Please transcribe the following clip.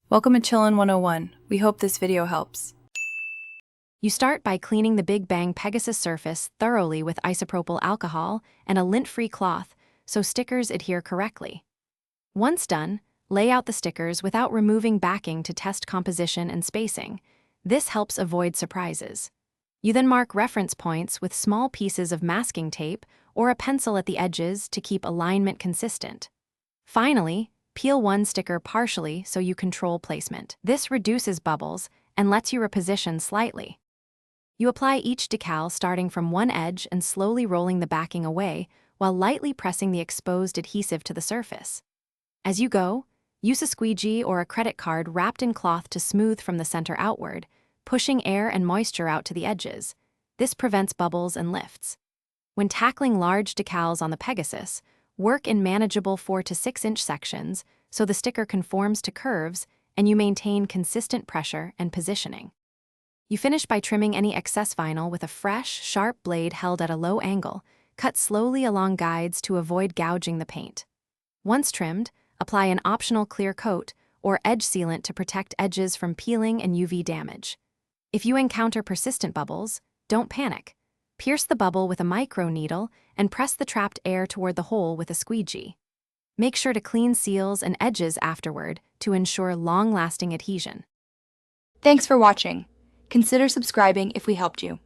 Welcome to Chillin' 101. We hope this video helps. You start by cleaning the Big Bang Pegasus surface thoroughly with isopropyl alcohol and a lint-free cloth so stickers adhere correctly. Once done, lay out the stickers without removing backing to test composition and spacing. This helps avoid surprises. You then mark reference points with small pieces of masking tape or a pencil at the edges to keep alignment consistent. Finally, peel one sticker partially so you control placement. This reduces bubbles and lets you reposition slightly. You apply each decal starting from one edge and slowly rolling the backing away while lightly pressing the exposed adhesive to the surface. As you go, use a squeegee or a credit card wrapped in cloth to smooth from the center outward, pushing air and moisture out to the edges. This prevents bubbles and lifts. When tackling large decals on the Pegasus, work in manageable 4 to 6 inch sections so the sticker conforms to curves and you maintain consistent pressure and positioning. You finish by trimming any excess vinyl with a fresh, sharp blade held at a low angle, cut slowly along guides to avoid gouging the paint. Once trimmed, apply an optional clear coat or edge sealant to protect edges from peeling and UV damage. If you encounter persistent bubbles, don't panic. Pierce the bubble with a micro needle and press the trapped air toward the hole with a squeegee. Make sure to clean seals and edges afterward to ensure long-lasting adhesion. Thanks for watching. Consider subscribing if we helped you.